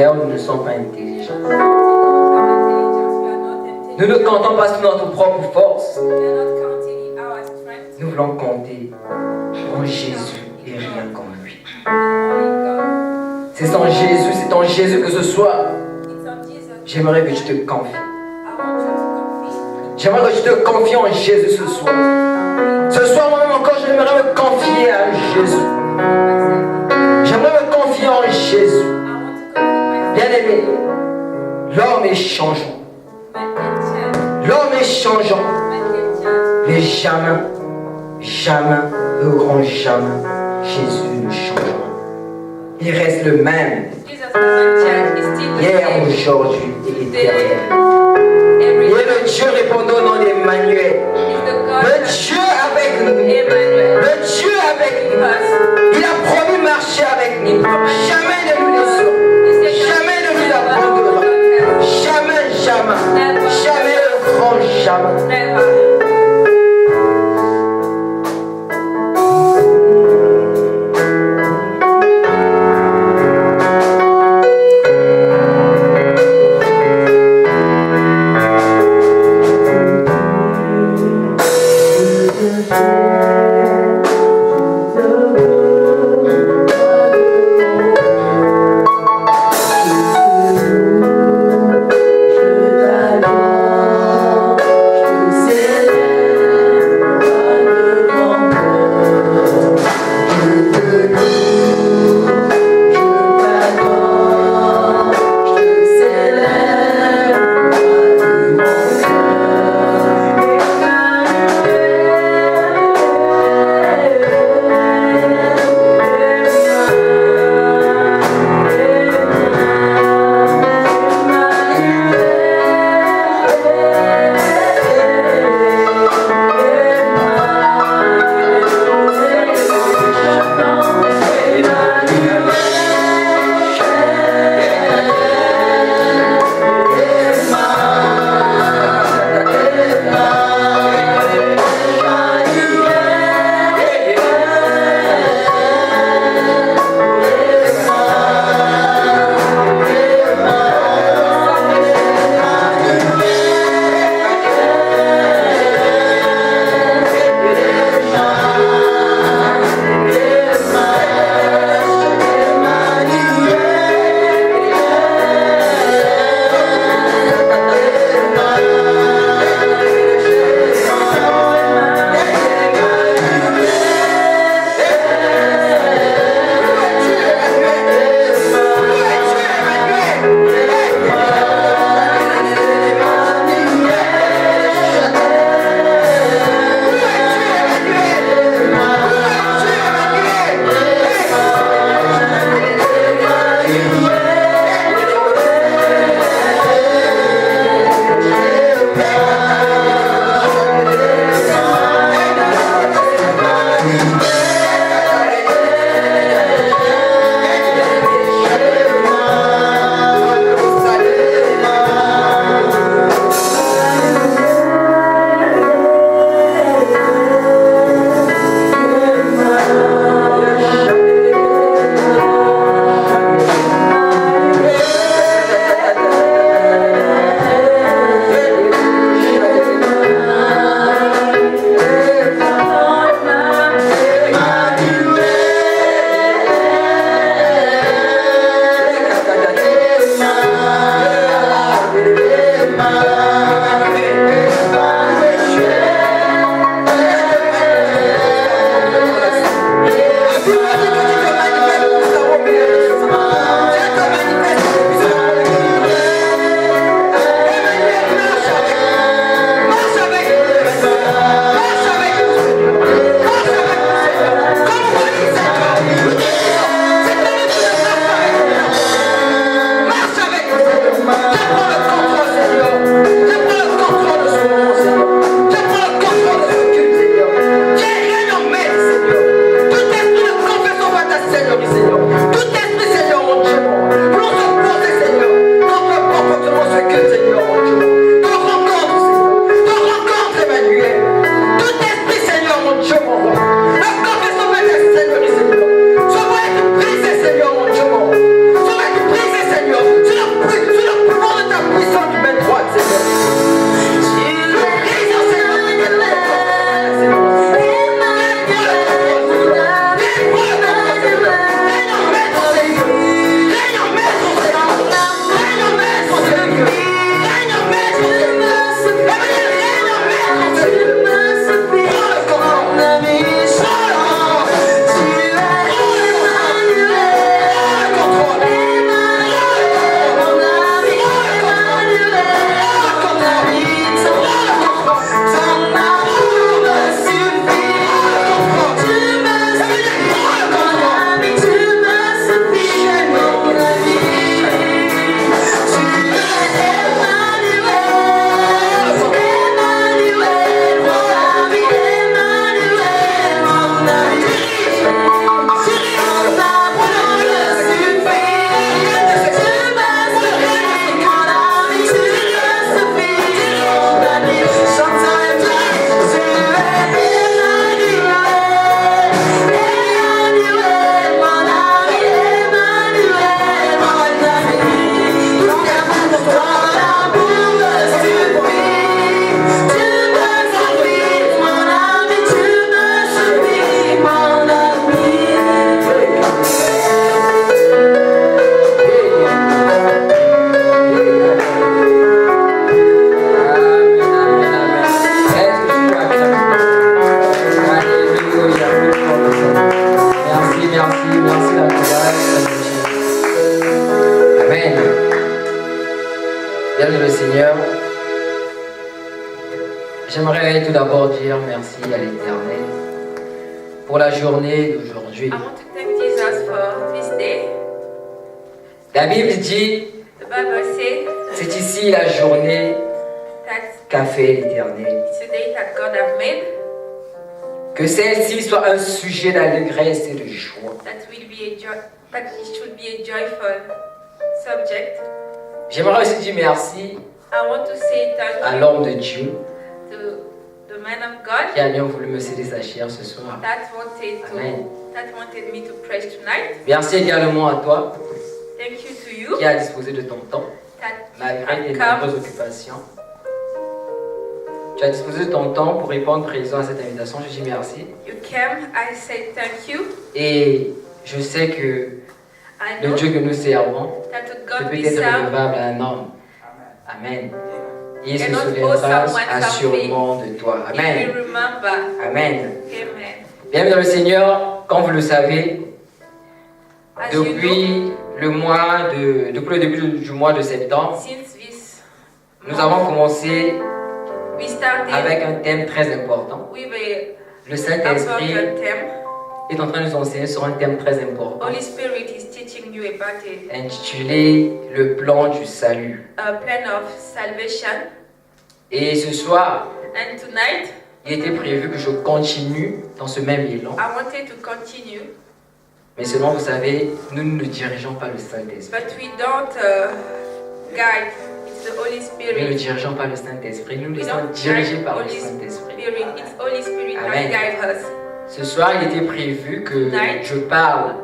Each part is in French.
intérieur, nous ne sommes pas intelligents. Nous ne comptons pas sur notre propre force. Nous voulons compter en Jésus et rien qu'en lui. C'est en Jésus, c'est en Jésus que ce soir, j'aimerais que tu te confies. J'aimerais que tu te confies en Jésus ce soir. Ce soir, moi-même encore, j'aimerais me confier à Jésus. J'aimerais me confier en Jésus. Bien-aimé, l'homme est changeant. L'homme est changeant. Mais jamais, jamais, ne rend jamais Jésus ne changera. Il reste le même. Hier, aujourd'hui et éternel. Il est le Dieu répondant au nom d'Emmanuel. Le Dieu avec nous. Le Dieu avec nous. Il a promis marcher avec nous. Jamais ne nous laissera. Jamais ne nous abandonnera. Jamais, jamais. Jamais le grand jamais. merci à l'Éternel pour la journée d'aujourd'hui. I want to thank Jesus for this day. La Bible dit, The Bible says c'est ici la journée that qu'a fait l'Éternel. it's a day that God has made, Que celle-ci soit un sujet d'allégresse et de joie. that it should be a joyful subject. J'aimerais aussi dire merci I want to say à thank you l'homme de Dieu to the man of God qui a bien voulu me céder sa chair ce soir. Amen. that wanted me to preach tonight. Merci également à toi Thank you to you qui a disposé de ton temps, that malgré tes you have nombreuses come. occupations. Tu as disposé de ton temps pour répondre présent à cette invitation. Je dis merci. You came, I say thank you. Et je sais que I le know Dieu que nous servons that to ne God peut we être serve redevable à un homme. Amen. Il se cannot owe souviendra someone assurément de toi. if Amen. you remember. Amen. Amen. Bienvenue dans le Seigneur. Comme vous le savez, As you know, depuis le début du mois de septembre, since this nous month, avons commencé we started avec un thème très important. with Le a Saint-Esprit important theme. est en train de nous enseigner sur un thème très important, Holy Spirit is teaching you about intitulé Le plan du salut. a plan of salvation. Et ce soir, And tonight, il était prévu que je continue dans ce même élan. I wanted to continue, Mais seulement, vous savez, nous ne dirigeons pas le Saint-Esprit. but we don't guide. It's the Holy Nous ne Spirit. dirigeons pas le Saint-Esprit. Nous nous We laissons don't diriger guide par le Holy Saint-Esprit. Spirit. It's Holy Spirit Amen. that guide us. Ce soir, il était prévu que Tonight. je parle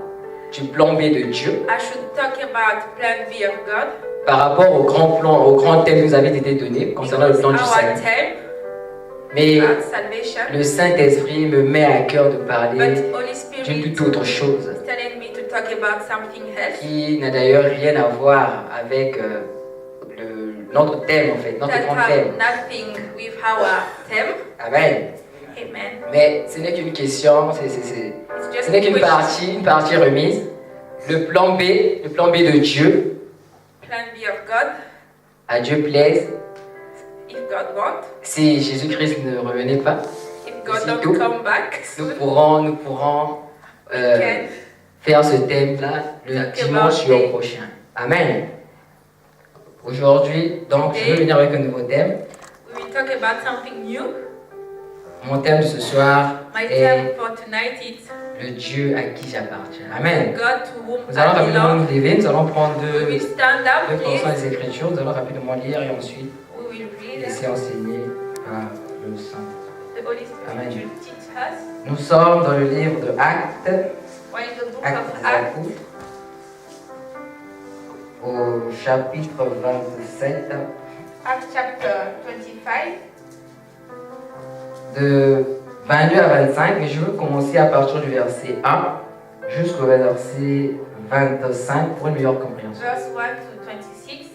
du plan B de Dieu I should talk about Plan B of God. par rapport au grand plan, au grand thème qui nous avait été donné concernant le Because plan du our salut. theme Mais about salvation, le Saint-Esprit me met à cœur de parler but Holy d'une Spirit toute autre chose is telling me to talk about something else. qui n'a d'ailleurs rien à voir avec notre thème en fait, notre That grand have thème. nothing with our theme. Amen. Amen. Mais ce n'est qu'une question, It's just ce n'est qu'une question. une partie remise. Le plan B de Dieu, Plan B of God, à Dieu plaise, if God wants, si Jésus-Christ ne revenait pas, if God Aussitôt, don't come back nous soon, pourrons we can faire ce thème-là le Talk dimanche about it. prochain. Amen. Aujourd'hui, donc, je vais venir avec un nouveau thème. we will talk about something new. Mon thème de ce soir My est theme for tonight is le Dieu à qui j'appartiens. Amen. God to whom Nous allons I rapidement belong. nous lever, nous allons prendre We deux will stand up, portions please. des Écritures, nous allons rapidement lire et ensuite We will read. laisser enseigner par le Saint. The Holy Spirit Amen. will teach us. Nous sommes dans le livre de Actes, We're in the book Actes of des Acts, Apôtres, au chapitre 27, Acts chapter 25. de 22 à 25, mais je veux commencer à partir du verset 1 jusqu'au verset 25 pour une meilleure compréhension. Verse 1 to 26.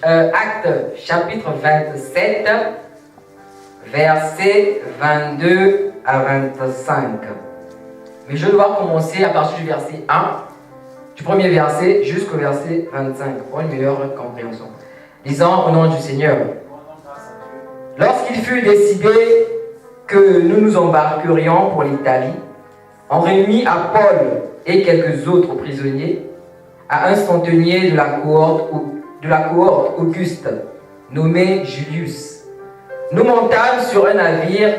Actes chapitre 27, versets 22 à 25. Mais je vais devoir commencer à partir du verset 1, du premier verset jusqu'au verset 25 pour une meilleure compréhension. Lisons au nom du Seigneur. Lorsqu'il fut décidé que nous nous embarquerions pour l'Italie, on remit à Paul et quelques autres prisonniers à un centenier de la cohorte Auguste, nommé Julius. Nous montâmes sur un navire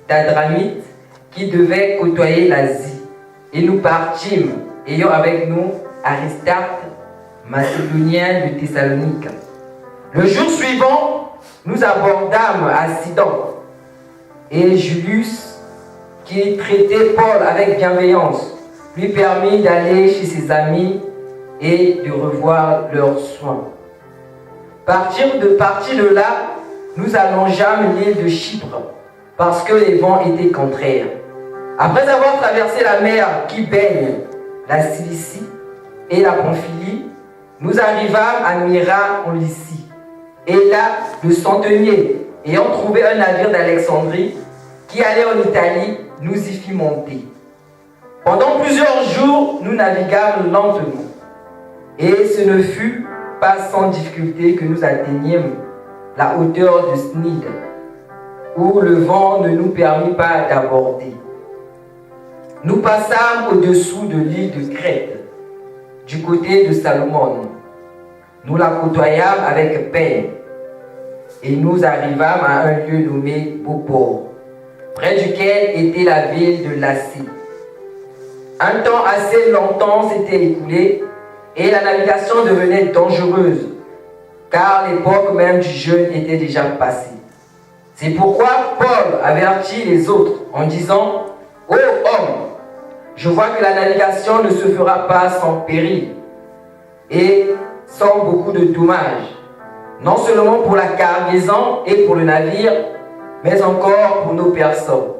d'Adramite qui devait côtoyer l'Asie, et nous partîmes, ayant avec nous Aristarque, macédonien de Thessalonique. Le jour suivant, nous abordâmes à Sidon, et Julius, qui traitait Paul avec bienveillance, lui permit d'aller chez ses amis et de revoir leurs soins. Parti de là, nous allongeâmes l'île de Chypre, parce que les vents étaient contraires. Après avoir traversé la mer qui baigne la Cilicie et la Pamphylie, nous arrivâmes à Myra en Lycie. Et là, le centenier, ayant trouvé un navire d'Alexandrie qui allait en Italie, nous y fit monter. Pendant plusieurs jours, nous naviguâmes lentement. Et ce ne fut pas sans difficulté que nous atteignîmes la hauteur de Snid, où le vent ne nous permit pas d'aborder. Nous passâmes au-dessous de l'île de Crète, du côté de Salomon. Nous la côtoyâmes avec peine, et nous arrivâmes à un lieu nommé Beauport, près duquel était la ville de Lassé. Un temps assez longtemps s'était écoulé, et la navigation devenait dangereuse, car l'époque même du jeûne était déjà passée. C'est pourquoi Paul avertit les autres en disant « Ô homme, je vois que la navigation ne se fera pas sans péril et sans beaucoup de dommages, non seulement pour la cargaison et pour le navire, mais encore pour nos personnes. »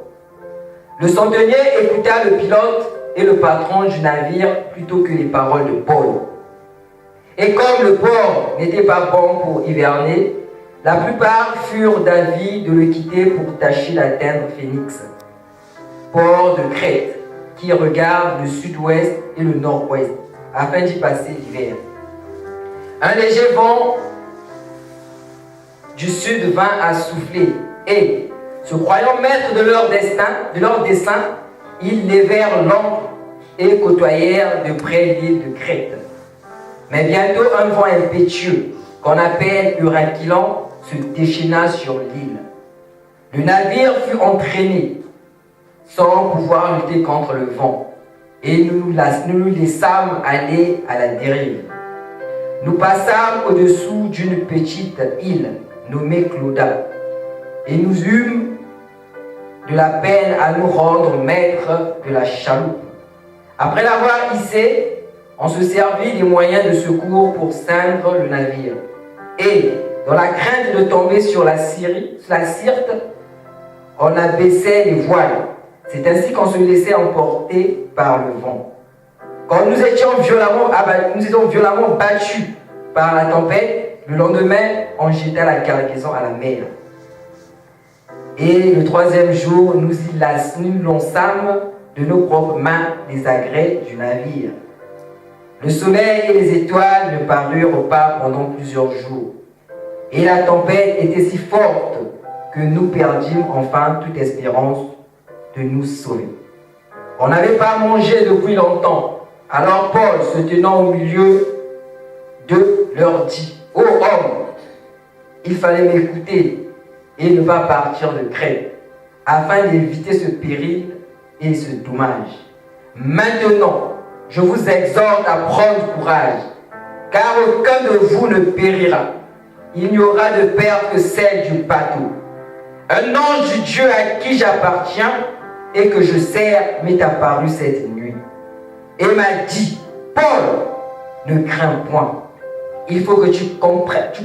Le centenier écouta le pilote et le patron du navire plutôt que les paroles de Paul. Et comme le port n'était pas bon pour hiverner, la plupart furent d'avis de le quitter pour tâcher d'atteindre Phénix, port de Crète, qui regarde le sud-ouest et le nord-ouest, afin d'y passer l'hiver. Un léger vent du sud vint à souffler, et, se croyant maîtres de leur dessein, ils levèrent l'ancre et côtoyèrent de près l'île de Crète. Mais bientôt un vent impétueux, qu'on appelle Huraquilon, se déchaîna sur l'île. Le navire fut entraîné, sans pouvoir lutter contre le vent, et nous nous laissâmes aller à la dérive. Nous passâmes au-dessous d'une petite île nommée Clauda, et nous eûmes de la peine à nous rendre maîtres de la chaloupe. Après l'avoir hissée, on se servit des moyens de secours pour ceindre le navire. Et, dans la crainte de tomber sur la Syrte, on abaissait les voiles. C'est ainsi qu'on se laissait emporter par le vent. Quand nous étions violemment battus par la tempête, le lendemain, on jeta la cargaison à la mer. Et le troisième jour, nous lançâmes de nos propres mains les agrès du navire. Le soleil et les étoiles ne parurent pas pendant plusieurs jours. Et la tempête était si forte que nous perdîmes enfin toute espérance de nous sauver. On n'avait pas mangé depuis longtemps. Alors Paul, se tenant au milieu d'eux, leur dit « Ô homme, il fallait m'écouter et ne pas partir de Crète, afin d'éviter ce péril et ce dommage. Maintenant, je vous exhorte à prendre courage, car aucun de vous ne périra. Il n'y aura de perte que celle du bateau. Un ange du Dieu à qui j'appartiens et que je sers m'est apparu cette nuit et m'a dit, Paul, ne crains point. Il faut que tu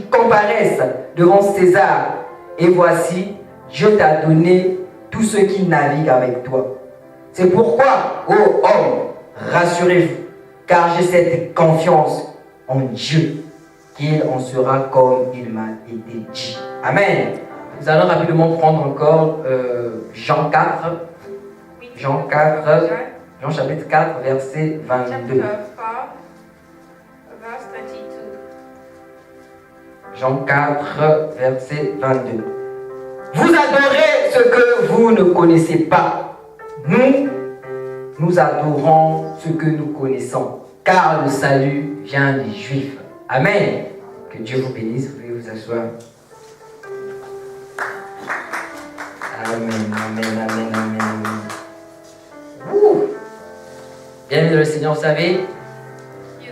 comparaisses devant César. Et voici, Dieu t'a donné tous ceux qui naviguent avec toi. C'est pourquoi, ô homme, rassurez-vous, car j'ai cette confiance en Dieu, qu'il en sera comme il m'a été dit. Amen. Nous allons rapidement prendre encore Jean 4. Jean chapitre 4, verset 22. Jean 4, verset 22. Vous adorez ce que vous ne connaissez pas. Nous adorons ce que nous connaissons, car le salut vient des Juifs. Amen. Que Dieu vous bénisse. Vous pouvez vous asseoir. Amen, amen, amen, amen. Bien-aimés le Seigneur, vous savez,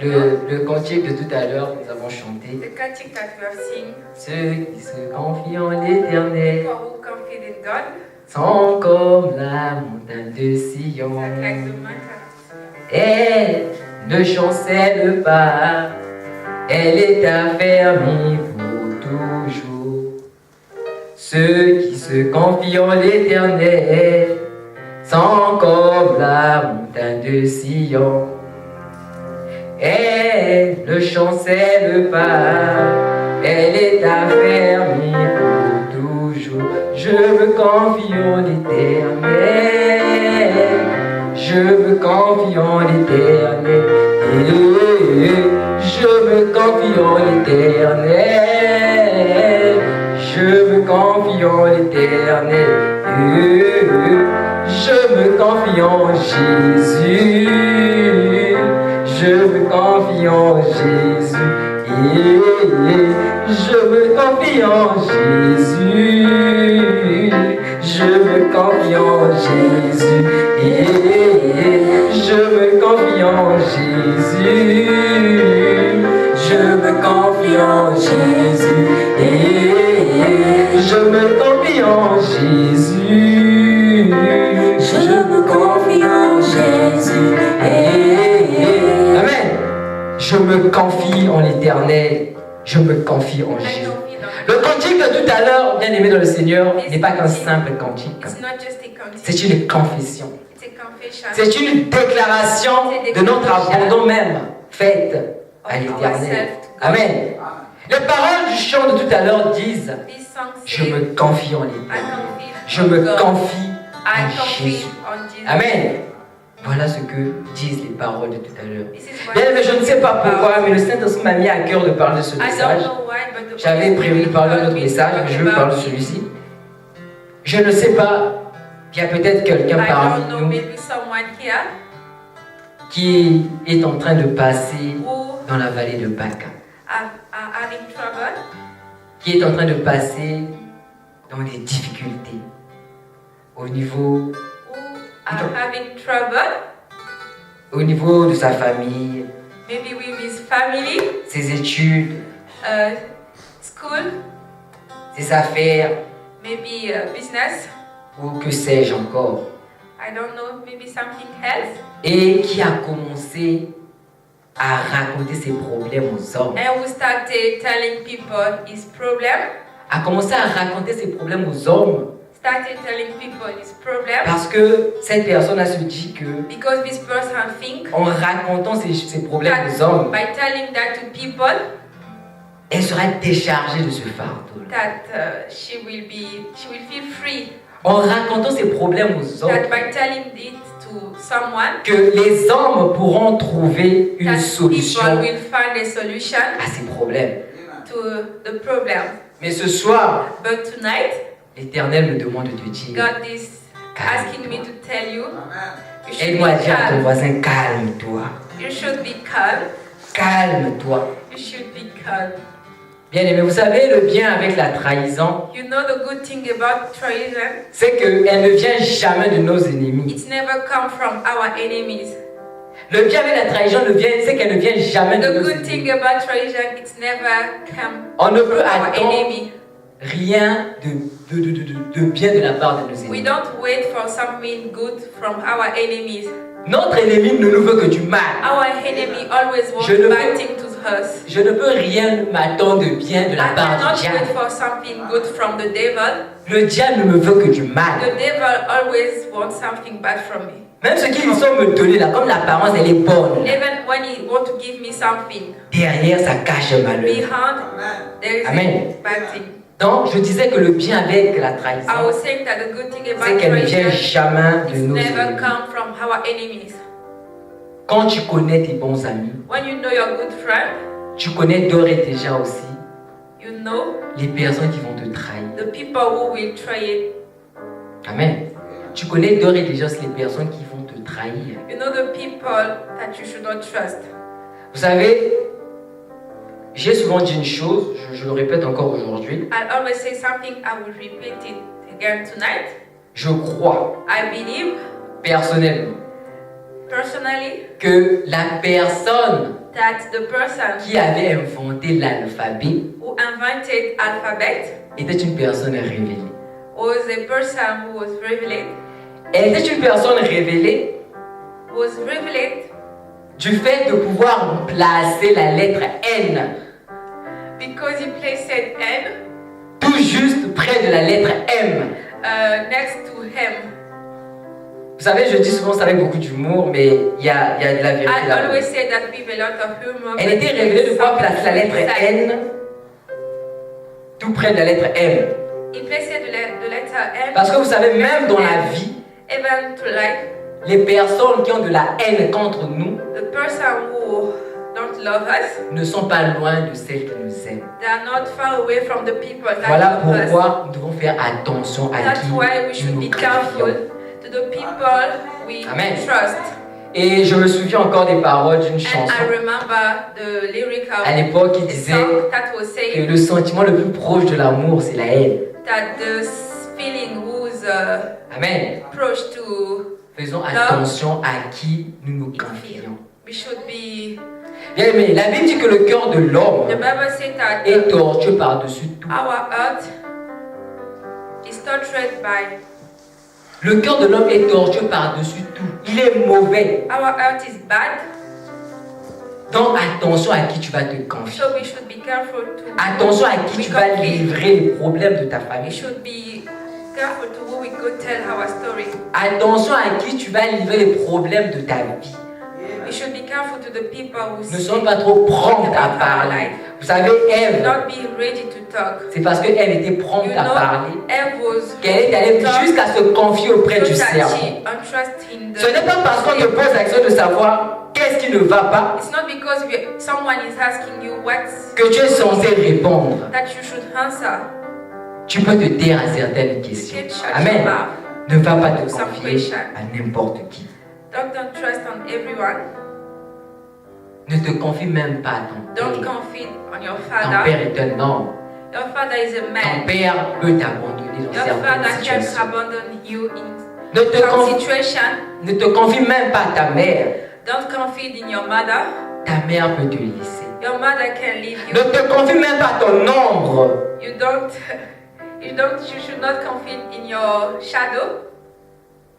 le cantique de tout à l'heure que nous avons chanté. The cantic that we have seen. Ceux qui se confient en l'Éternel People who confide in God. sont comme la montagne de Sion. Like the mountain. Elle ne chancelle pas, elle est affermie pour toujours. Ceux qui se confient en l'Éternel sont comme la montagne de Sion. Elle ne chancelle pas, elle est affermie pour toujours. Je me confie en l'Éternel, je me confie en l'Éternel, je me confie en l'Éternel. l'éternel. Je me confie en l'éternel. Je me confie en Jésus. Je me confie en Jésus. Je me confie en Jésus. Je me confie en Jésus. Je me confie en Jésus. Je me confie en Jésus. Je me confie en Jésus. Je me confie en Jésus. Amen. Je me confie en l'Éternel. Je me confie en Jésus. Le cantique de tout à l'heure, bien aimé dans le Seigneur, n'est pas qu'un simple cantique. It's not just a cantique. C'est une confession. It's a confession. C'est une déclaration de notre abandon même faite à l'Éternel. Amen. Les paroles du chant de tout à l'heure disent: This song je says, me confie en I l'Éternel. confie Je me God. confie I en confie Jésus. on Jesus. Amen. Voilà ce que disent les paroles de tout à l'heure. This is what Bien, mais je ne sais pas pourquoi, mais le Saint-Esprit m'a mis à cœur de parler de ce I don't message. know why, but the J'avais Holy prévu de Spirit parler d'un told autre me to message, mais je talk veux parler de about celui-ci. Je ne sais pas, il y a peut-être quelqu'un I parmi don't know, nous maybe someone here qui est en train de passer who dans la vallée de Baca, are having trouble, qui est en train de passer dans des difficultés au niveau au niveau de sa famille, maybe with his family, ses études, school, ses affaires, maybe business, ou que sais-je encore, I don't know, maybe something else, et qui a commencé à raconter ses problèmes aux hommes, and who started telling people his problem, a commencé à raconter ses problèmes aux hommes, started telling people his problem, parce que cette personne se dit que because this person think en racontant ses problèmes aux hommes, by telling that to people elle sera déchargée de ce fardeau. that she will feel free, En racontant ses problèmes aux hommes, that by telling it to someone que les hommes pourront trouver une that solution people will find a solution à ces problèmes. to the problem. Mais ce soir, But tonight, l'Éternel me demande de te dire, God is asking me to tell you, you should aide-moi à be dire à ton calm. voisin, calme-toi, You should be calm. calme-toi. You should be calm. Bien aimé, vous savez, le bien avec la trahison, You know the good thing about treason? c'est qu'elle ne vient jamais de nos ennemis. It's never come from our enemies. Le bien avec la trahison, c'est qu'elle ne vient jamais de The nos good ennemis. thing about treason, it's never come On ne from peut our attendre enemy. rien de bien de la part de nos We ennemis. don't wait for something good from our enemies. Notre ennemi ne nous veut que du mal. Our enemy always wants Je ne bad peux- thing to us. Je ne peux rien m'attendre de bien de la I part cannot du diable. wait for something good from the devil. Le diable ne me veut que du mal. The devil always wants something bad from me. Même ce qu'ils sont me donner là, comme l'apparence elle est bonne, Even when he want to give me something, derrière ça cache un malheur. behind there is Amen. a bad thing. Donc je disais que le bien avec la I trahison, was saying that the good thing c'est about qu'elle ne vient treason jamais de is nos never ennemis. come from our enemies. Quand tu connais tes bons amis, When you know your good friend, tu connais d'ores et déjà aussi you know les personnes qui vont te trahir. the people who will try it. Amen. Tu connais d'ores et déjà aussi les personnes qui vont te trahir. You know the people that you should not trust. Vous savez, j'ai souvent dit une chose, je le répète encore aujourd'hui. I always say something, I will repeat it again tonight. Je crois I believe personnellement personally que la personne that the person qui avait inventé l'alphabet who invented alphabet était une personne révélée. was a person who was revealed Elle était une personne révélée du fait de pouvoir placer la lettre N because he placed N tout juste près de la lettre M. next to him. Vous savez, je dis souvent ça avec beaucoup d'humour, mais il y a de la vérité I là. always say that with a lot of humor. Elle but était révélée de pouvoir placer la lettre inside. N tout près de la lettre M. He placed the letter M. Parce que vous savez, même dans la vie, Even to like les personnes qui ont de la haine contre nous the person who don't love us. ne sont pas loin de celles qui nous aiment. They are not far away from the people that Voilà love us. pourquoi nous devons faire attention à That's qui why we should nous be confions. careful to the people we Amen. trust. Et je me souviens encore des paroles d'une And chanson. I remember the lyric of À l'époque, il a disait song that was que saying le sentiment le plus proche de l'amour, c'est la haine. that the feeling who's Amen. approach to Faisons attention à qui nous nous confions. we should be. Bien aimé, la Bible dit que le cœur de l'homme The Bible says that est tortueux par-dessus tout. our earth is tortured by. Le cœur de l'homme est tortueux par-dessus tout. Il est mauvais. Our earth is bad, Donc attention à qui tu vas te confier. so we should be careful to. Attention à qui tu vas livrer les problèmes de ta We famille. should be careful to who we go tell our story. Attention à qui tu vas livrer les problèmes de ta vie. We should be careful to the people who Ne say sois pas trop prompte à parler. Vous savez, Ève, not be ready to talk. c'est parce qu'Ève était prompte You à know, parler Eve was qu'elle est allée talk jusqu'à se confier auprès du so that serpent. she untrusting the. Ce n'est pas parce qu'on te pose la question de savoir qu'est-ce qui ne va pas It's not because someone is asking you what's que tu es censé répondre. that you should answer. Tu peux te taire à certaines You questions. can shut your Amen. mouth. Ne va pas te Some confier question. à n'importe qui. Don't trust on everyone. Ne te confie même pas à ton Don't père. confide on your Ton father. père est un homme. Your father is a Ton man. père peut t'abandonner dans Your certaines father can situations. abandon you in Ne te, some situation. ne te confie même pas à ta mère. Don't confide in your mother. Ta mère peut te laisser. Your mother can leave Ne you. te confie même pas à ton ombre. You should not confide in your shadow.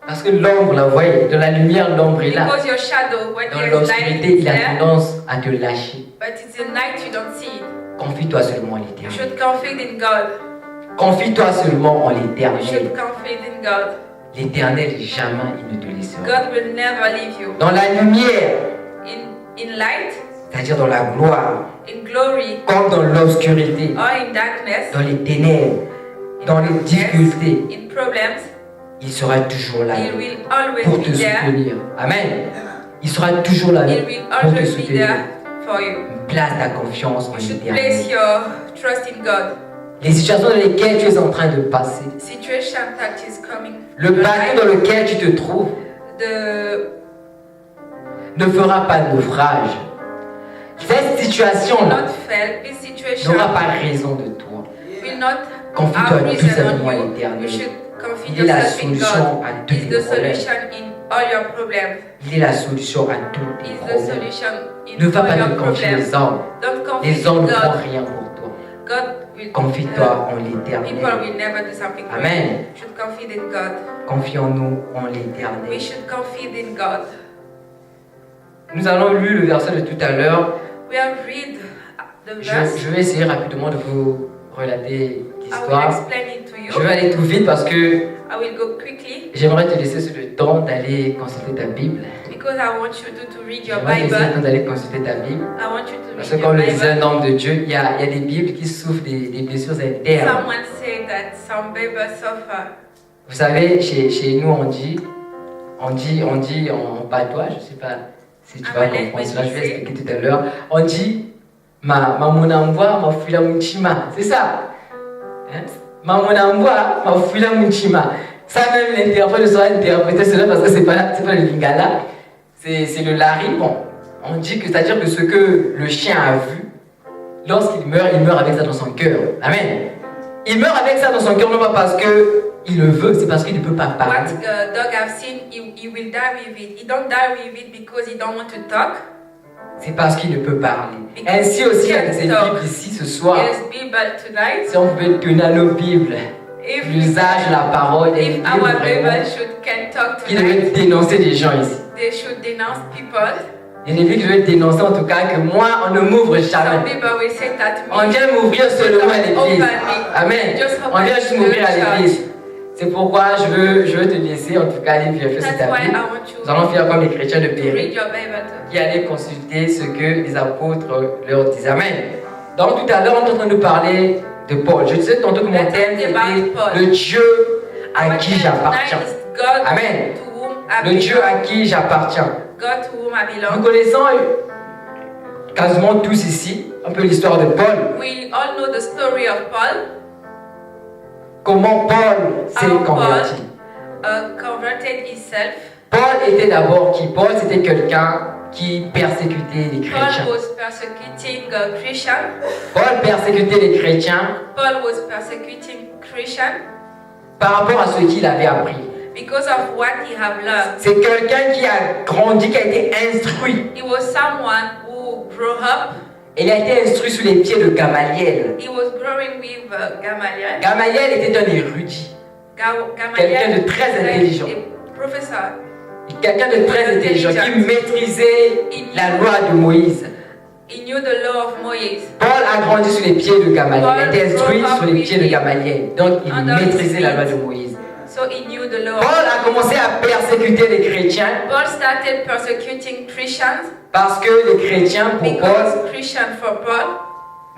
Parce que l'ombre, la voyez, de la lumière, l'ombre est là. Because your shadow, when Dans there's light, l'obscurité, it's il a there. tendance à te lâcher. But it's the night you don't see it. Confie-toi seulement en You l'éternel. should confide in God. Confie-toi seulement en You l'éternel. should confide in God. L'éternel, jamais il ne te laissera. God will never leave you. Dans la lumière, In light, c'est-à-dire dans la gloire, in glory, comme dans l'obscurité, or in darkness, dans les ténèbres, dans les difficultés, in problems, il sera toujours là He will always pour be te there. soutenir. Amen. Il sera toujours là He will pour te always be soutenir. there for you. Place ta confiance en You should l'éternel. place your trust in God. Les situations dans lesquelles tu es en train de passer, Situation that is coming. le in your bateau life, dans lequel tu te trouves the ne fera pas naufrage. Cette situation-là not fail. This situation n'aura pas raison de toi. will not Confie-toi have tout reason simplement à on you. l'éternel. You should confide Il est la yourself in solution God. à tous He's les the problèmes. solution in all your problems. Il est la solution à tous tes He's the problèmes. solution Ne in va pas all te your confier problems. aux hommes. Don't confide Les hommes in ne font God. rien pour toi. God will. Confie-toi en People l'éternel. will never do something for Amen. you. You should confide in God. Confions-nous en We l'éternel. should confide in God. Nous allons lire le verset de tout à l'heure. We have read the verse. Je vais essayer rapidement de vous relater I will l'histoire. explain it to Je you. vais aller tout vite parce que I will go quickly j'aimerais te laisser sur le temps d'aller consulter ta Bible. because I want you to read your J'aimerais te laisser le Bible. temps d'aller consulter ta Bible. I want you to Parce que read your comme le disait un Bible. homme de Dieu, il y a des Bibles qui souffrent des blessures internes. Someone said that some Bible suffer. Vous savez, chez nous, on dit en patois, je ne sais pas si tu Ah, vas ouais, comprendre cela, oui, je vais je sais. expliquer tout à l'heure. On dit ma monamboa, ma fila muchima. C'est ça. Hein? Ma monamboa, ma fila muchima. Ça même l'interprète sera interprété cela parce que c'est pas le lingala, c'est le lari. Bon, on dit que c'est-à-dire que ce que le chien a vu, lorsqu'il meurt avec ça dans son cœur. Amen. Il meurt avec ça dans son cœur non pas parce que il le veut, c'est parce qu'il ne peut pas What parler. the dog have seen, he will die with it. He don't die with it because he don't want to talk. C'est parce qu'il ne peut parler. Because Ainsi aussi he avec ces can't talk. Bibles ici ce soir, Yes, Bible tonight. si on pouvait tenir nos Bibles, If l'usage de la parole est if une our Bible Bible vraiment can talk qui devait tonight, dénoncer des gens ici. they should denounce people. Il y a des Bibles que je vais dénoncer en tout cas que moi on ne m'ouvre Some jamais. people will say that On me. vient m'ouvrir seulement à l'église. Openly. Amen. Just On open vient juste the m'ouvrir à church. l'église. C'est pourquoi je veux te laisser en tout cas aller vérifier sur That's ta why Bible. I want you Nous allons faire comme les chrétiens de to Péry read your Bible too. qui allaient consulter ce que les apôtres leur disaient. Amen. Donc tout à l'heure on est en train de parler de Paul. Je disais tantôt que mon thème c'était le Dieu à qui j'appartiens. Amen. Le Dieu à qui j'appartiens. God to whom I Nous belong. connaissons quasiment tous ici, un peu l'histoire de Paul. We all know the story of Paul. Comment Paul s'est How converti. Paul converted himself. Paul était d'abord qui? Paul, c'était quelqu'un qui persécutait les chrétiens. Paul was persecuting Christians. Paul persécutait les chrétiens Paul was persecuting Christians par rapport à ce qu'il avait appris. because of what he have learned. C'est quelqu'un qui a grandi, qui a été instruit. He was someone who grew up. Il a été instruit sous les pieds de Gamaliel. He was growing with Gamaliel. Gamaliel était un érudit, quelqu'un de très intelligent. A professor. Quelqu'un de très intelligent qui maîtrisait la loi de Moïse. He knew the law of Moses. Paul a grandi sous les pieds de Gamaliel, il a été instruit sous les pieds de Gamaliel. Donc il maîtrisait la loi de Moïse. So he knew the law. Paul a commencé à persécuter les chrétiens Paul started persecuting Christians parce que les chrétiens, pour Paul, because Christians for Paul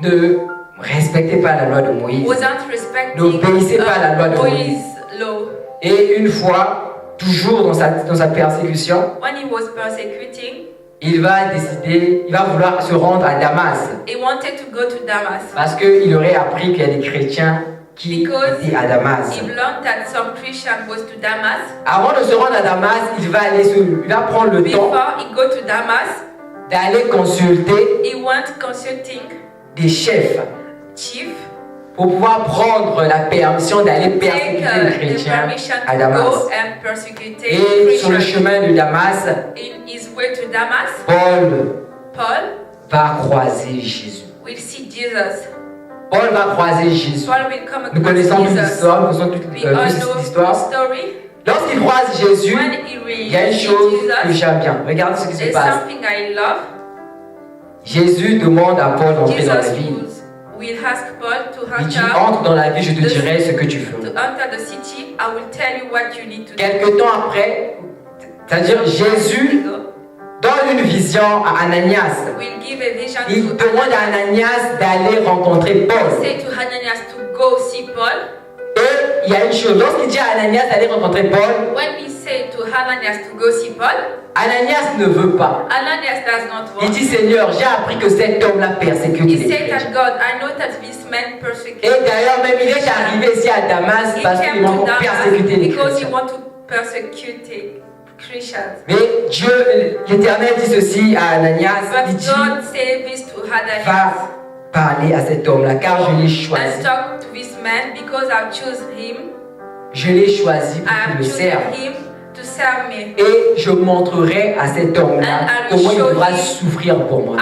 ne respectaient pas la loi de Moïse. wasn't respecting N'obéissait pas à la loi de Moses' law. Et une fois, toujours dans sa persécution, When he was persecuting, il va vouloir se rendre à Damas. he wanted to go to Damas Parce qu'il aurait appris qu'il y a des chrétiens qui because étaient à Damas. he learned that some Christian was to Damas. Avant de se rendre à Damas, il va prendre le temps Before he go to Damas, d'aller consulter he went consulting des chefs chief, pour pouvoir prendre la permission d'aller take persécuter les the chrétiens permission à to Damas. go and persecute Et sur le Christians. chemin de Damas, In his way to Damas, Paul Paul va croiser Jésus. will see Jesus. Paul va croiser Jésus. Paul will come Nous across connaissons toute Jesus. l'histoire, nous connaissons toute We all know cette the histoire. story. Lorsqu'il croise Jésus, When he will il y a une see chose que Jesus, j'aime bien. Regardez ce qui se there's passe. something I love. Jésus demande à Paul d'entrer dans la Jesus ville. will ask Paul to Il dit, enter entre dans la ville, je te dirai ce que tu feras. the city. I will tell you what you need to do. Quelque temps après, c'est-à-dire Jésus donne une vision à Ananias. Will give a vision Il to demande à Ananias d'aller rencontrer Paul. Say to Ananias to go see Paul. Et il y a une chose, lorsqu'il dit à Ananias d'aller rencontrer Paul, When he said to Ananias to go see Paul, Ananias ne veut pas. Ananias does not Il want. dit, Seigneur, j'ai appris que cet homme-là persécute He les said chrétiens. that God, I know that this man persecutes. Et d'ailleurs, même il est arrivé ici à Damas He parce came qu'il to va persécuter Damas les because he chrétiens. want to persecute Christians. Mais Dieu, l'Éternel dit ceci à Ananias, il But dit, God said this to Ananias. va parler à cet homme-là car je l'ai And choisi. talk to this man because I choose him. Je l'ai choisi pour I qu'il have me chosen serve. him to serve me. Et je montrerai à cet homme-là And I will comment il show devra him souffrir pour mon nom.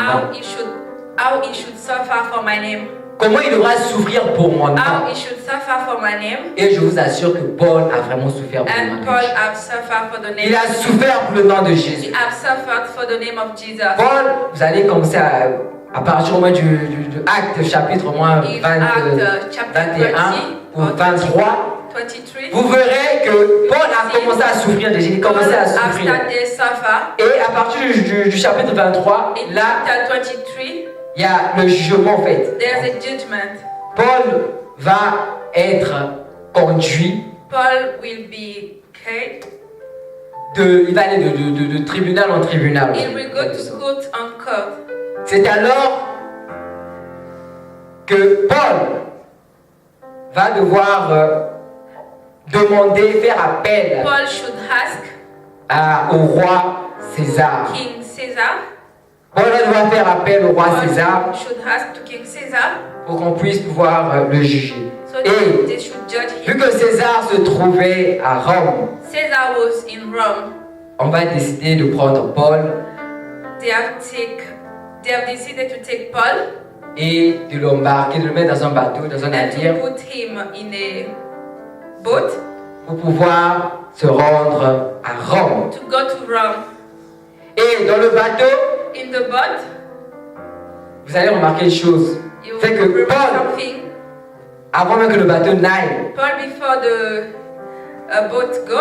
How he should suffer for my name. Comment il devra souffrir pour mon How nom. he should suffer for my name. Et je vous assure que Paul a vraiment souffert pour mon And nom. Paul have suffered for the name. Il a souffert pour le nom de He Jésus. have suffered for the name of Jesus. Paul, vous allez commencer à partir au moins du Acte chapitre au moins In 20, Acts chapter 21 20 ou 23. 23, Vous verrez que Paul a commencé à souffrir déjà, il a Paul commencé à have souffrir. started suffer. Et à partir du chapitre 23, In là, chapter 23, il y a le jugement en fait. there's a judgment. Paul va être conduit, Paul will be carried. il va aller de tribunal en tribunal. He will go to court on court. C'est alors que Paul va devoir faire appel Paul should ask au roi César. King Caesar. Paul va devoir faire appel au roi Paul César should ask to King Caesar pour qu'on puisse pouvoir le juger. so Et that they should judge vu him. que César se trouvait à Rome, Caesar was in Rome. on va décider de prendre Paul They have decided to take Paul et de l'embarquer, de le mettre dans un bateau, dans un and navire, to put him in a boat pour pouvoir se rendre à Rome. to go to Rome. Et dans le bateau, In the boat, vous allez remarquer une chose, you c'est que remember Paul, something. avant même que le bateau n'aille, Paul, before the boat go,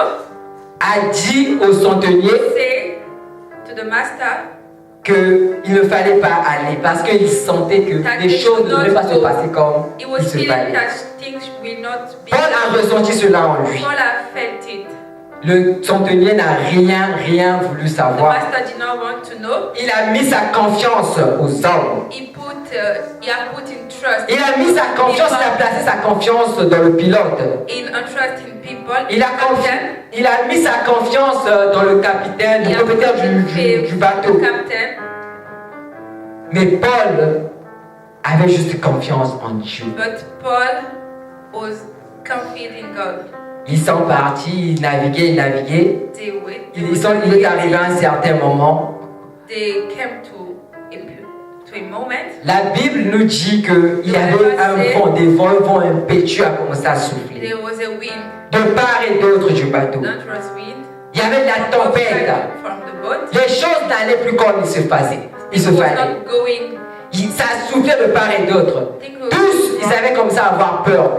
a dit au centenier say to the master qu'il ne fallait pas aller parce qu'il sentait que les choses ne devaient pas se passer comme he il was se feeling fallait. that things will not be. Paul a ressenti cela en lui. Paul have felt it. Le centenier n'a rien voulu The savoir. master did not want to know. Il a mis sa confiance aux hommes. He had put in trust. Il a mis sa confiance, il a placé sa confiance dans le pilote. In trust in people. Il a mis sa confiance dans le capitaine, le propriétaire du bateau. Captain. Mais Paul avait juste confiance en Dieu. But Paul was confident in God. Ils sont partis, ils naviguaient. They Il est arrivé à un certain moment. They came to a moment. La Bible nous dit qu'il y avait un vent impétueux a commencé à souffler. There was a wind, De part et d'autre du bateau. dangerous wind. Il y avait de la tempête. From the boat. Les choses n'allaient plus comme il se faisait. It was not going. Ça soufflait de part et d'autre. Tous, ils avaient commencé à avoir peur.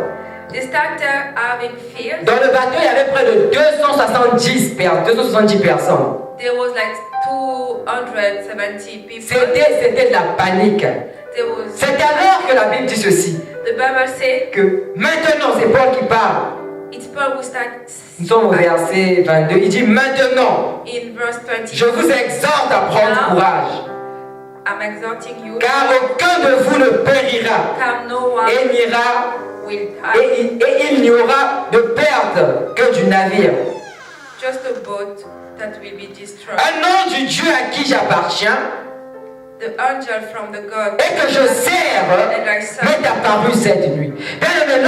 They started having fear. Dans le bateau, il y avait près de 270 personnes. There was like 270 people. C'était de la panique. There was. C'est alors que la Bible dit ceci. The Bible said Que maintenant, c'est Paul qui parle. it's Paul who start. Nous sommes au verset 22. Il dit maintenant, In verse 20. je vous exhorte à prendre courage. I'm exhorting you. Car aucun de vous ne périra. Car no one Et n'ira. will Et il n'y aura de perte que du navire. just a boat that will be destroyed. Un nom du Dieu à qui j'appartiens The angel from the God et que je sers m'est apparu cette nuit. Mais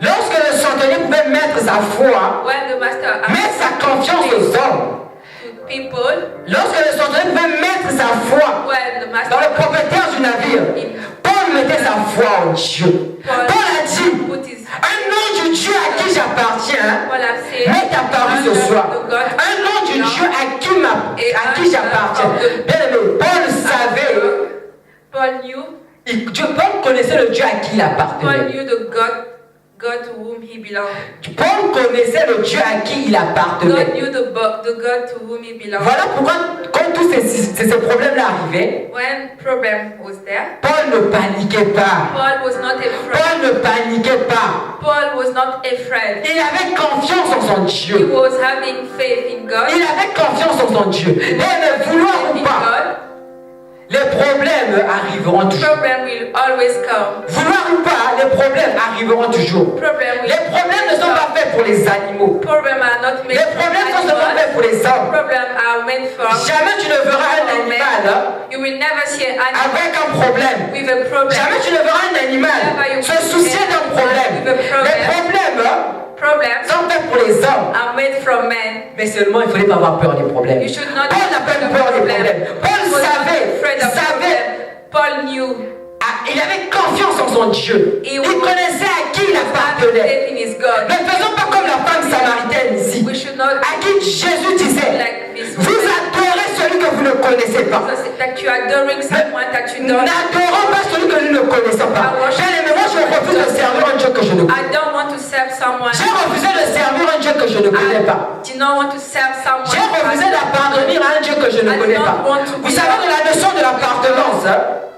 lorsque le centenier pouvait mettre sa foi, when the master mettre sa confiance aux hommes, to people, lorsque le centenier pouvait mettre sa foi when the master dans le propriétaire du navire, Paul mettait sa foi en Dieu. Paul a dit, put his un nom du Dieu à qui j'appartiens Paul have said, m'est apparu ce soir. to God, Un nom du Dieu à qui j'appartiens. Bien aimé, Paul savait, Paul knew Paul connaissait le Dieu à qui il Paul appartenait. knew the God to whom he belonged. Paul connaissait le Dieu à qui il God appartenait. knew the God to whom he belonged. Voilà pourquoi, quand tous ces problèmes-là arrivaient, When problem was there, Paul ne paniquait pas. Paul was not afraid. Paul ne paniquait pas. Paul was not afraid. Il avait confiance en son He Dieu. was having faith in God. Il avait confiance en son Dieu. Mais vouloir Faith ou in pas, God. les problèmes arriveront toujours. Problem will always come. Vouloir ou pas, les problèmes arriveront toujours. Problem will Les problèmes ne sont pas faits pour les animaux. Problem are not made Les for problèmes ne sont pas animals. faits pour les hommes. Problem are made for Jamais tu ne verras un animal You will never see an animal avec un problème. with a problem. Jamais tu ne verras un animal se soucier d'un problème. Les problèmes Problems sont faits pour les hommes. are made from men. Mais seulement, il ne fallait pas avoir peur des problèmes. You should not Paul n'a pas eu peur des problèmes. Paul He was not savait, afraid of problem. Paul knew. Il avait confiance en son Dieu. Il connaissait à qui il Having appartenait. faith in his God. Ne faisons pas comme la femme samaritaine ici, We should not à qui Jésus disait, like this. vous adorez celui que vous ne connaissez pas. That you are adoring someone that you don't. N'adorons pas celui que nous ne connaissons pas. Bien aimé, moi je refuse de servir un Dieu que je ne connais I don't want to serve someone. J'ai refusé de servir un Dieu que je ne connais pas. Do not want to serve someone. J'ai refusé d'appartenir à un Dieu que je ne connais pas. Vous savez de la notion de l'appartenance,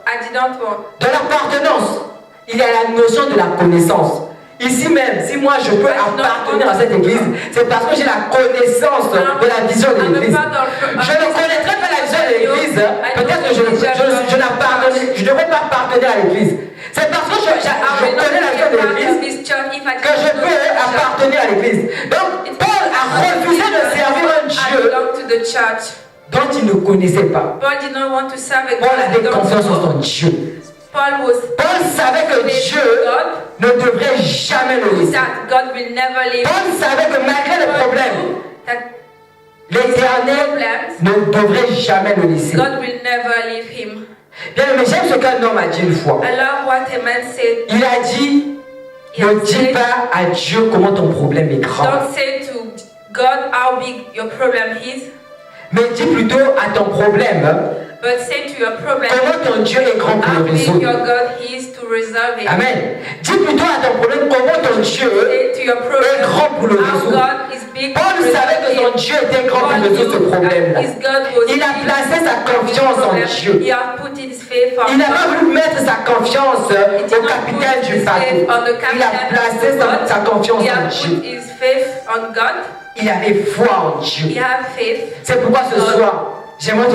I did not want. de l'appartenance, il y a la notion de la connaissance. Ici même, si moi je peux appartenir à cette église, c'est parce que j'ai la connaissance de la vision de l'église. Je ne connaîtrais pas la vision de l'église, peut-être que je ne devrais pas appartenir à l'église. C'est parce que je connais la vision de l'église que je peux appartenir à l'église. Donc, Paul a refusé de servir un Dieu dont il ne connaissait pas. Paul did not want to serve a Paul God he avait don't confiance en know. son Dieu. Paul savait que Dieu ne devrait jamais le laisser. that God will never leave. Paul savait que malgré les problèmes, That l'Éternel ne devrait jamais le laisser. God will never leave him. Bien, mais j'aime ce qu'un homme a dit une fois. I love what a man said. Il a dit, ne dis pas à Dieu comment ton problème est grand, Don't say to God how big your problem is, mais dis plutôt à ton problème but say to your problem comment ton Dieu est grand pour how le big résoudre. your God is to resolve it. Amen. Dis plutôt à ton problème comment ton Dieu Say to your problem est grand pour le how résoudre. God is big to Paul savait que son resolve it. Dieu était grand pour Paul résoudre ce knew problème-là. that his God was Il a big placé sa to confiance en problem. Dieu. He had put his faith faith on Il n'a pas God. voulu mettre sa confiance He au did not capitaine put du his bateau. faith on the Il a captain placé of the boat. sa confiance He en had Dieu. put his faith on God. Il avait foi en He Dieu. had faith. C'est pourquoi ce soir, j'aimerais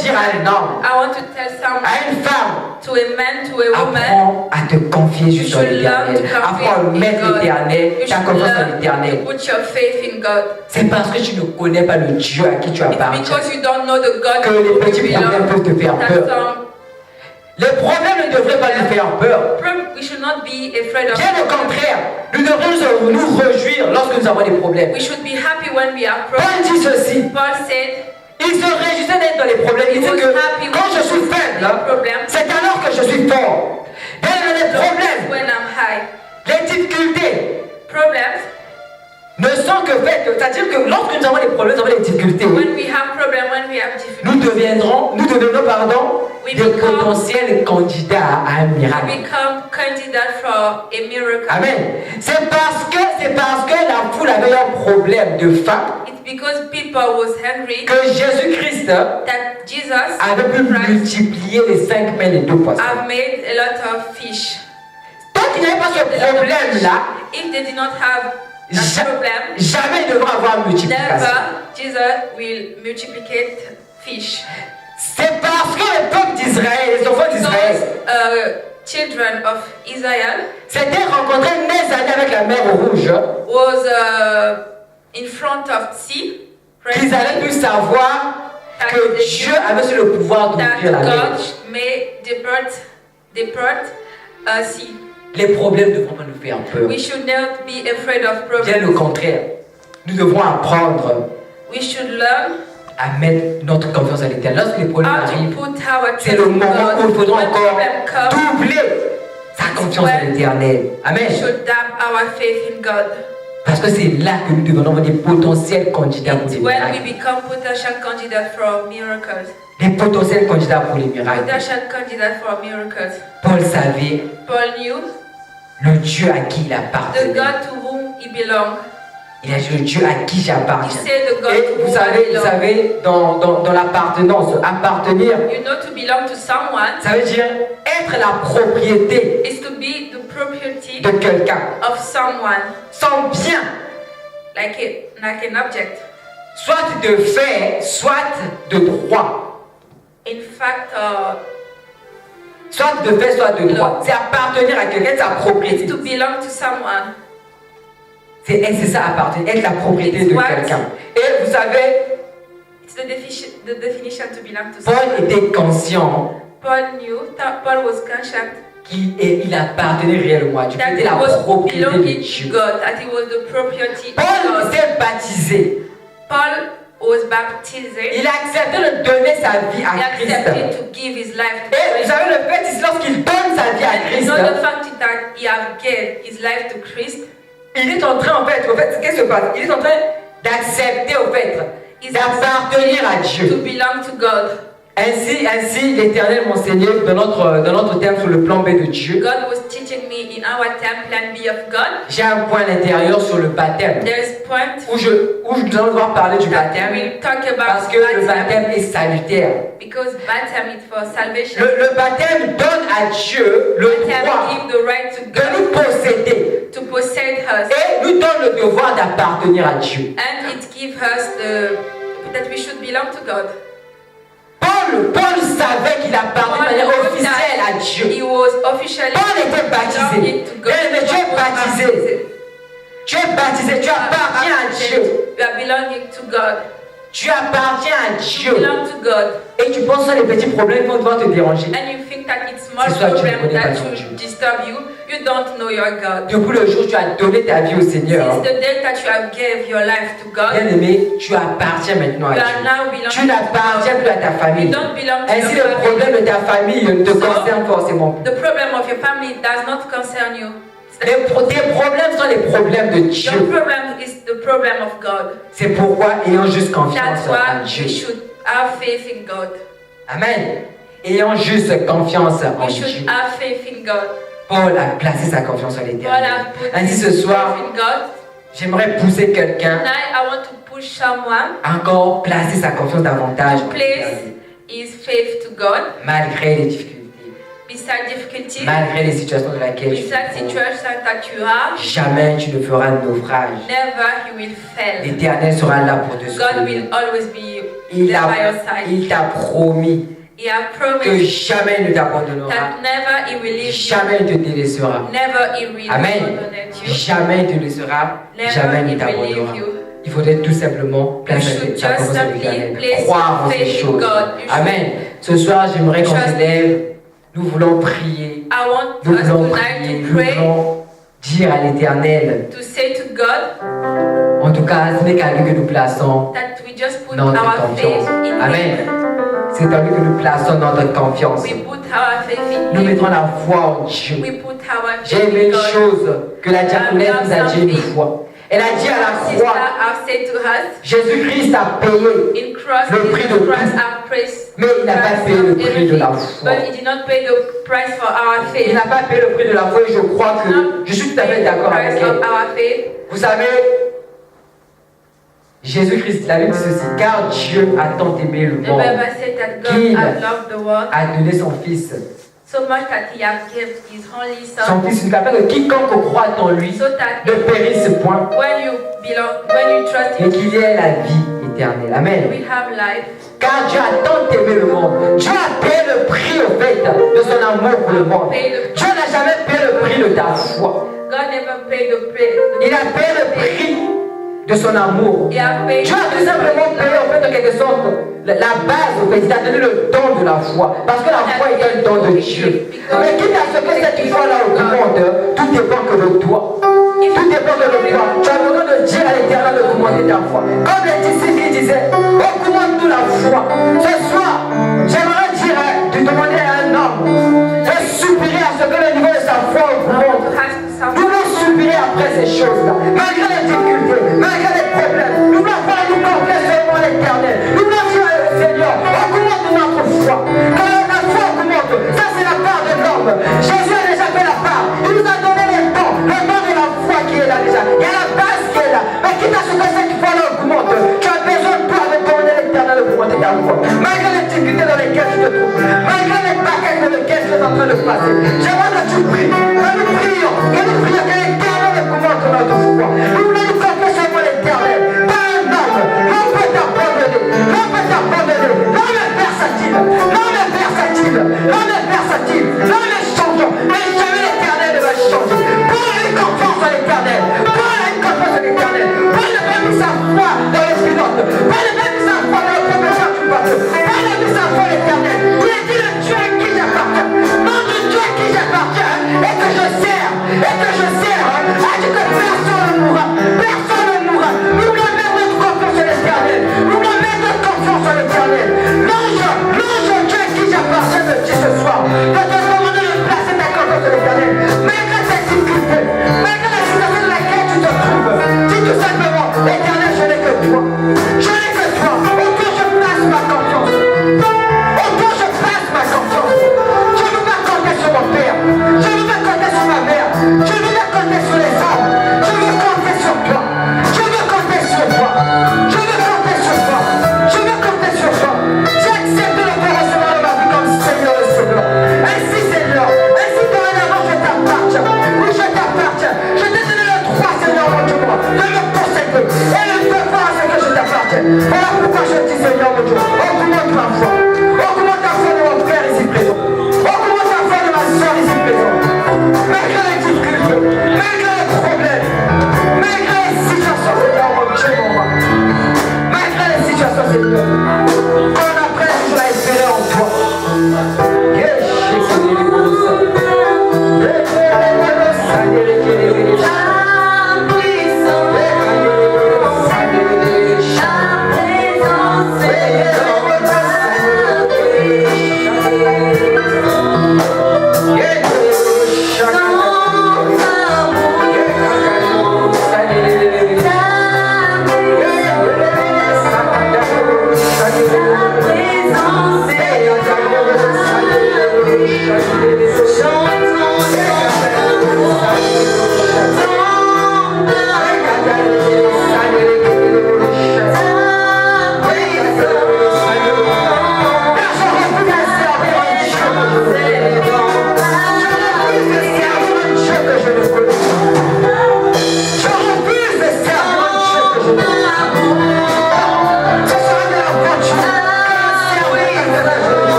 dire à un homme, I want to tell someone, à une femme, to a man, to a woman, apprends à te confier you sur should learn l'éternel. to Apprends à confide in mettre God. l'éternel, You ta should confiance en learn to l'éternel. put your faith in God. C'est parce que tu ne connais pas le Dieu à qui tu It's appartiens because you don't know the God que to les whom petits you problèmes belong. peuvent te faire peur. Les problèmes ne devraient pas nous faire peur. We should not be afraid of Bien au contraire, nous devrions nous réjouir lorsque nous avons des problèmes. We should be happy when we have Paul problems. dit ceci, Paul said, il se réjouissait d'être dans les problèmes. Il dit que quand je suis faible, c'est alors que je suis fort. Et les problèmes, when I'm high. les difficultés Problems, ne sont que faites. C'est-à-dire que lorsque nous avons des problèmes, nous avons des difficultés, when we have problems, when we have nous difficulties, devenons, des potentiels candidats à un we miracle. become candidate for a miracle. Amen. C'est parce que la foule avait un problème de faim It's because people was hungry que Jésus-Christ that Jesus avait pu Christ multiplier les 5 pains et les 2 poissons. have made a lot of fish. Tant qu'il n'y avait pas ce problème-là, If they did not have that problem, jamais il devra avoir une multiplication. never Jesus will multiplicate fish. C'est parce que le peuple d'Israël, les enfants d'Israël, Those children of Israel s'étaient rencontrés des années avec la mer Rouge, was in front of sea, qu'ils allaient plus savoir que Dieu avait sur le pouvoir that d'ouvrir la mer. God may depart sea. Les problèmes ne devront pas nous faire peur. We should not be afraid of Bien au problems. contraire, nous devrons apprendre We should learn à mettre notre confiance à l'éternel. Lorsque les problèmes how to arrivent, put our c'est trust le in moment où il God. faudra When encore problem comes, doubler sa confiance à l'éternel. Amen. we should dab our faith in God. Parce que c'est là que nous devenons des potentiels candidats pour les It's when we miracles. become potential candidates for miracles. Des potentiels candidats pour les miracles. Potential candidates for miracles. Paul savait Paul knew le Dieu à qui il the appartenait. God to whom he belonged. Il a dit le Dieu à qui He j'appartiens. said the God Et to vous whom I savez, belong. dans l'appartenance, appartenir, You know, to belong to someone ça veut dire être la propriété is to be the property de quelqu'un. of someone, Son bien, like an object. soit de fait, soit de droit. In fact, Soit de fait, soit de droit. C'est appartenir à quelqu'un, sa propriété. to belong to someone. C'est ça, appartenir, être la propriété It's de what? quelqu'un. Et vous savez, It's the definition to belong to Paul someone. était conscient Paul knew, Paul was conscious qu'il appartenait réellement à Dieu. that Il he était la was propriété de belonging to Dieu. God, that he was the property of Paul God. s'est baptisé. Paul was baptized. Il a accepté de donner sa vie He à Christ. accepted to give his life to Et vous Christ. savez, le fait ici, lorsqu'il donne sa vie à And Christ, it's not the fact that he have gave his life to Christ. il est en train, qu'est-ce qui se passe? Il est en train d'accepter, He's d'appartenir à to Dieu. belong to God. Ainsi l'Éternel m'enseignait dans notre thème sur le plan B de Dieu. God was teaching me in our time plan B of God. J'ai un point à l'intérieur sur le baptême, There's point où nous allons devoir parler du that baptême, we talk parce about que le baptism, baptême est salutaire. because baptism is for salvation. Le baptême donne à Dieu le droit Baptism give the right to de nous God posséder to possess us, et nous donne le devoir d'appartenir à Dieu. and it gives us that we should belong to God. Paul savait qu'il appartenait de manière Paul officielle à Dieu. He was officially Paul était baptisé. belonging to God. Mais tu es baptisé. Tu es baptisé, tu appartiens à Dieu. We are belonging to God. Tu appartiens à You Dieu. belong to God. Et tu penses que les petits problèmes vont devoir te déranger. And you think that it's small C'est soit tu ne problem connais pas that ton Dieu. should disturb you. You don't know your God. Depuis le jour où tu as donné ta vie au Seigneur, Since the day that you have gave your life to God, bien aimé, tu appartiens maintenant à you are Dieu. now Tu belonging to n'appartiens God. plus à ta You famille. don't belong to Ainsi, your le problème family. de ta famille ne te concerne forcément plus. The problem of your family does not concern you. Tes problèmes sont les problèmes de Dieu. Your problem is the problem of God. C'est pourquoi ayons juste confiance That's en why Dieu. we should have faith in God. Amen. Ayons juste confiance en We should Dieu. have faith in God. Paul a placé sa confiance en God l'Éternel. has put Ainsi his ce faith soir, in God. j'aimerais pousser quelqu'un Tonight I want to push someone à encore placer sa confiance davantage to en place l'Éternel. is faith to God. malgré les difficultés, Beside difficulties, malgré les situations dans lesquelles tu beside te trouves. situations that you are, Jamais tu ne feras naufrage. never He will fail. L'Éternel sera là pour te God soutenir. will always be Il there by your il side. t'a promis He has que promised jamais il ne t'abandonnera, that never He will leave you, jamais il ne te délaissera. never He will Amen. abandon you, Jamais il ne te laissera, jamais never il He ne will leave t'abandonnera. you. Il faudrait tout simplement You placer should ta just confiance en simply l'Éternel, place croire en your ces faith in choses. God. You should Amen. Ce soir, j'aimerais qu'on Trust. se lève. Nous voulons prier. I want Nous us voulons tonight prier. to Nous pray, voulons dire à l'Éternel. to say to God En tout cas, ce n'est qu'à lui que nous plaçons that we just put notre our confiance. faith in Amen. Him. C'est à lui que nous plaçons notre confiance. We put our faith in Nous Him. mettons la foi en Dieu. We put our J'ai faith aimé in une God. chose que la diaconesse nous a dit une fois. Elle a dit à la Our sister croix, have said to us, Jésus-Christ a payé, in cross, Le prix de Jesus Christ tout. have praised mais il n'a pas payé le prix de la foi. but He did not pay the price for our Il faith. n'a pas payé le prix de la foi et je crois que je suis tout à fait d'accord avec Price of elle. our faith. Vous savez, Jésus-Christ, la Bible dit ceci, car Dieu a tant aimé le The monde, Bible said that God Qu'il has loved the world a donné son Fils. so much that He has given His only Son Son, Fils, une afin que quiconque croit en lui so that ne périsse point, when you trust mais Him, qu'il y ait la vie éternelle. you Amen. will have life. Car Dieu a tant aimé le monde. Dieu a payé le prix au fait de son amour pour le monde. Dieu n'a jamais payé le prix de ta foi. God never paid the price. Il a payé le prix de son amour. He has paid Dieu a tout simplement payé en fait en quelque sorte la base au fait. Il a donné le don de la foi. Parce que la foi est un don de Dieu. Mais quitte à ce que cette foi-là augmente, tout dépend que de toi. Tout dépend de toi. Tu as besoin de dire à l'Éternel d'augmenter ta foi. Comme les disciples qui disaient, augmente-nous la foi. Ce soir, j'aimerais dire, de demander à un homme de supplier à ce que le niveau de sa foi augmente. Nous voulons supplier après ces choses-là. Malgré les difficultés, malgré les problèmes, nous voulons pas nous confier seulement à l'Éternel. Nous voulons dire au Seigneur, augmente notre foi. Quand la foi augmente, ça c'est la part de l'homme. Jésus a déjà fait la part. Il nous a donné le don de la foi qui est là déjà. Il y a la base qui est là. Mais quitte à ce que cette foi-là augmente, tu as besoin de toi de demander à l'Éternel d'augmenter ta foi. Malgré les difficultés dans lesquelles tu te trouves, malgré les bagages dans lesquels tu es en train de passer, j'aimerais que tu pries, que nous prions, que l'Éternel augmente notre foi. Nous voulons nous confier seulement à l'Éternel. Pas un homme, l'homme peut t'abandonner, l'homme peut t'abandonner, l'homme est versatile, l'homme est versatile, l'homme est versatile, l'homme est changeant, mais jamais l'Éternel ne va changer. Paul a une confiance en l'Éternel, Paul a une confiance en l'Éternel, Paul n'a pas mis sa foi dans les pilotes, Paul n'a pas mis sa foi dans le professeur du bateau, Paul a mis sa foi en l'Éternel. Il a dit le Dieu à qui j'appartiens, notre Dieu à qui j'appartiens, et que je sers, a dit que personne ne mourra, personne ne mourra. Nous voulons mettre notre confiance en l'Éternel, nous voulons mettre notre confiance en l'Éternel. L'ange Dieu à qui j'appartiens me dit ce soir, de te demander de placer ta confiance en l'Éternel, malgré tes difficultés, malgré la situation dans laquelle tu te trouves. Dis tout simplement, l'Éternel, je n'ai que toi, je n'ai que toi, autant je place ma confiance, autant je place ma confiance. Je ne veux pas compter sur mon père, je ne veux pas compter sur ma mère, je ne veux pas compter sur les hommes, je veux compter sur toi, je veux compter sur toi, je veux compter sur toi, je veux compter sur toi. J'accepte de te recevoir dans ma vie comme Seigneur et Sauveur. Ainsi Seigneur, ainsi dorénavant je t'appartiens, oui je t'appartiens, je t'ai donné le droit Seigneur mon Dieu moi, de me posséder et le devoir à ce que je t'appartiens. Voilà pourquoi je dis Seigneur mon Dieu, augmente ma foi, augmente la foi de mon frère ici présent, augmente la foi de ma soeur ici présente. Malgré les difficultés, malgré les problèmes, malgré les situations, Seigneur mon Dieu, mon roi, malgré les situations, Seigneur, on apprend toujours à espérer en toi.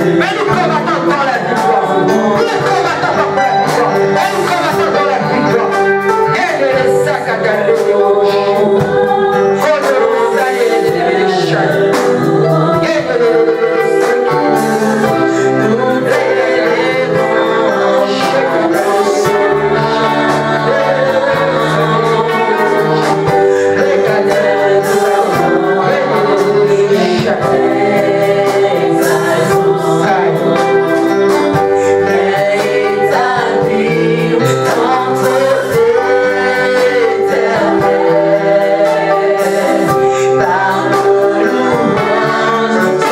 Mais nous